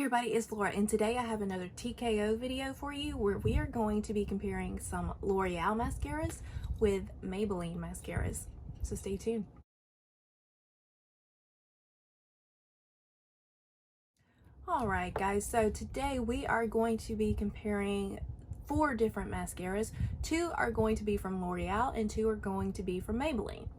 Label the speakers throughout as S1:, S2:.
S1: everybody, it's Laura, and today I have another TKO video for you where we are going to be comparing some L'Oreal mascaras with Maybelline mascaras. So stay tuned. Alright guys, so today we are going to be comparing 4 different mascaras. 2 are going to be from L'Oreal and 2 are going to be from Maybelline.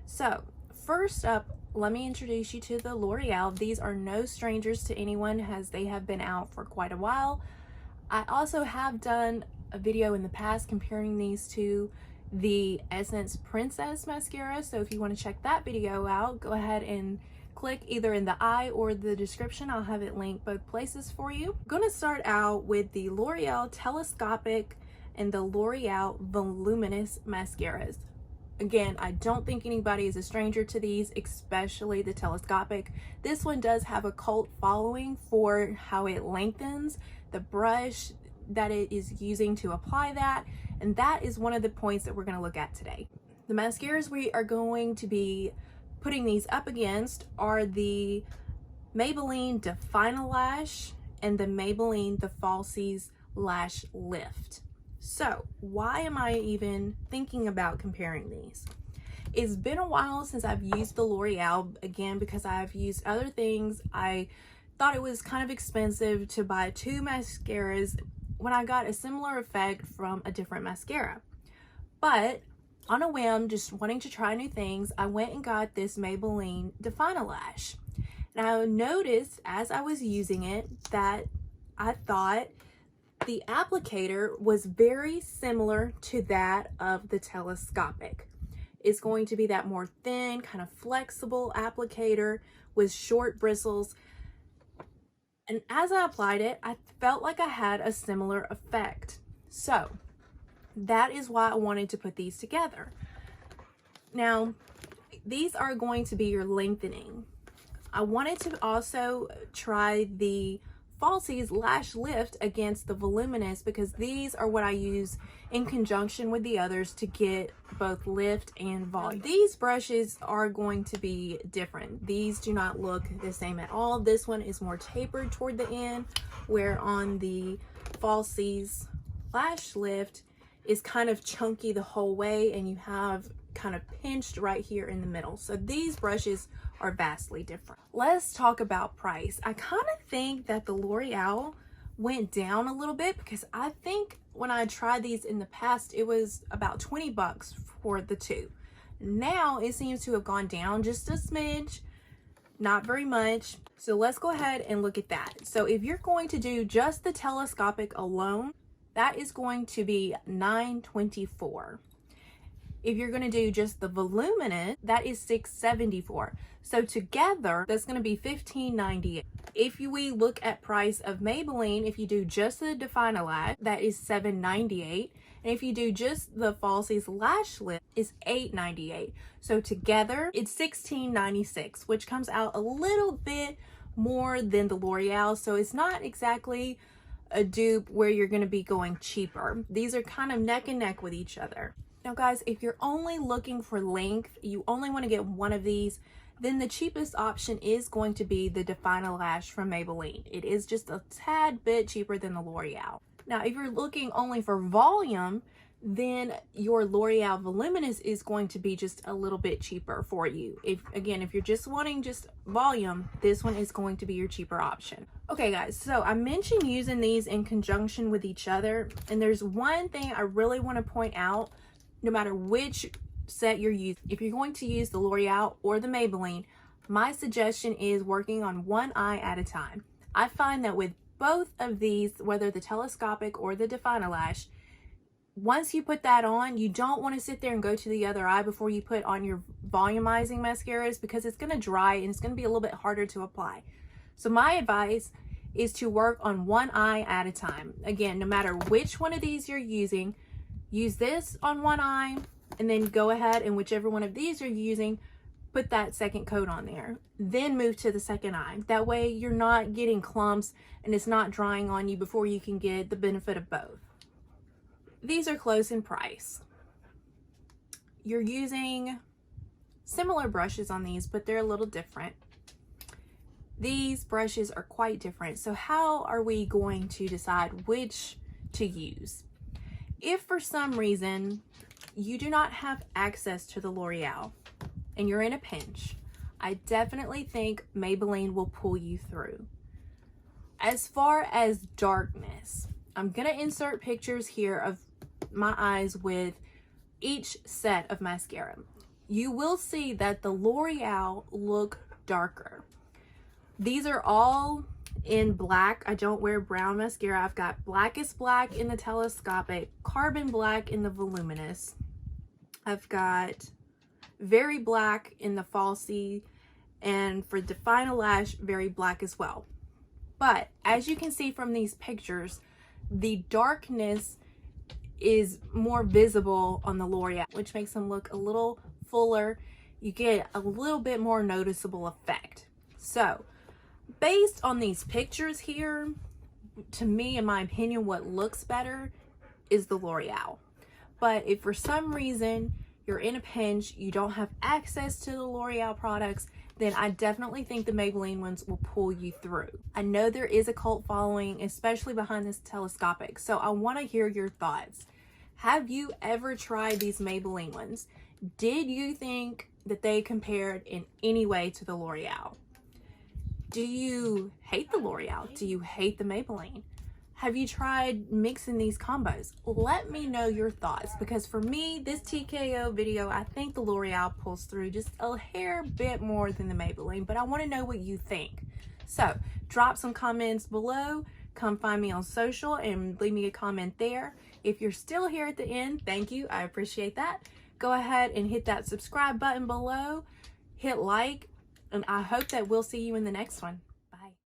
S1: So first up, let me introduce you to the L'Oreal. These are no strangers to anyone as they have been out for quite a while. I also have done a video in the past comparing these to the Essence Princess mascara, so if you want to check that video out, go ahead and click either in the eye or the description. I'll have it linked both places for you. I'm going to start out with the L'Oreal Telescopic and the L'Oreal Voluminous mascaras. Again, I don't think anybody is a stranger to these, especially the telescopic. This one does have a cult following for how it lengthens the brush that it is using to apply that, and that is one of the points that we're going to look at today. The mascaras we are going to be putting these up against are the Maybelline Define-A-Lash and the Maybelline the Falsies Lash Lift. So why am I even thinking about comparing these? It's been a while since I've used the L'Oreal, again because I've used other things. I thought it was kind of expensive to buy 2 mascaras when I got a similar effect from a different mascara. But on a whim, just wanting to try new things, I went and got this Maybelline Define-A-Lash. Now I noticed as I was using it that I thought the applicator was very similar to that of the telescopic. It's going to be that more thin, kind of flexible applicator with short bristles. And as I applied it, I felt like I had a similar effect. So that is why I wanted to put these together. Now, these are going to be your lengthening. I wanted to also try the Falsies Lash Lift against the Voluminous because these are what I use in conjunction with the others to get both lift and volume. Now, these brushes are going to be different. These do not look the same at all. This one is more tapered toward the end, where on the Falsies Lash Lift is kind of chunky the whole way and you have kind of pinched right here in the middle. So these brushes are vastly different. Let's talk about price. I kind of think that the L'Oreal went down a little bit because I think when I tried these in the past, it was about 20 bucks for the 2. Now it seems to have gone down just a smidge, not very much. So let's go ahead and look at that. So if you're going to do just the telescopic alone, that is going to be $9.24. If you're going to do just the voluminous, that is $6.74. So together, that's going to be $15.98. If we look at price of Maybelline, if you do just the Define-A-Lash, that is $7.98. And if you do just the Falsies Lash Lift, is $8.98. So together, it's $16.96, which comes out a little bit more than the L'Oreal. So it's not exactly a dupe where you're going to be going cheaper. These are kind of neck and neck with each other. Now guys, if you're only looking for length, you only want to get one of these, then the cheapest option is going to be the Define-A-Lash from Maybelline. It is just a tad bit cheaper than the L'Oreal. Now if you're looking only for volume, then your L'Oreal Voluminous is going to be just a little bit cheaper for you. If you're just wanting just volume, this one is going to be your cheaper option. Okay guys, so I mentioned using these in conjunction with each other, and there's one thing I really want to point out. No matter which set you're using, if you're going to use the L'Oreal or the Maybelline, my suggestion is working on one eye at a time. I find that with both of these, whether the telescopic or the Define-A-Lash, once you put that on, you don't want to sit there and go to the other eye before you put on your volumizing mascaras because it's going to dry and it's going to be a little bit harder to apply. So my advice is to work on one eye at a time. Again, no matter which one of these you're using, use this on one eye and then go ahead and whichever one of these you're using, put that second coat on there. Then move to the second eye. That way you're not getting clumps and it's not drying on you before you can get the benefit of both. These are close in price. You're using similar brushes on these, but they're a little different. these brushes are quite different. So how are we going to decide which to use? If for some reason you do not have access to the L'Oreal and you're in a pinch, I definitely think Maybelline will pull you through. As far as darkness, I'm gonna insert pictures here of my eyes with each set of mascara. You will see that the L'Oreal look darker. These are all in black. I don't wear brown mascara. I've got Blackest Black in the Telescopic, Carbon Black in the Voluminous. I've got Very Black in the Falsies, and for Define-A-Lash, Very Black as well. But as you can see from these pictures, the darkness is more visible on the L'Oreal, which makes them look a little fuller. You get a little bit more noticeable effect. So based on these pictures here, to me, in my opinion, what looks better is the L'Oreal. But if for some reason you're in a pinch, you don't have access to the L'Oreal products, then I definitely think the Maybelline ones will pull you through. I know there is a cult following, especially behind this Telescopic, so I want to hear your thoughts. Have you ever tried these Maybelline ones? Did you think that they compared in any way to the L'Oreal? Do you hate the L'Oreal? Do you hate the Maybelline? Have you tried mixing these combos? Let me know your thoughts, because for me, this TKO video, I think the L'Oreal pulls through just a hair bit more than the Maybelline, but I want to know what you think. So drop some comments below. Come find me on social and leave me a comment there. If you're still here at the end, thank you. I appreciate that. Go ahead and hit that subscribe button below. Hit like, and I hope that we'll see you in the next one.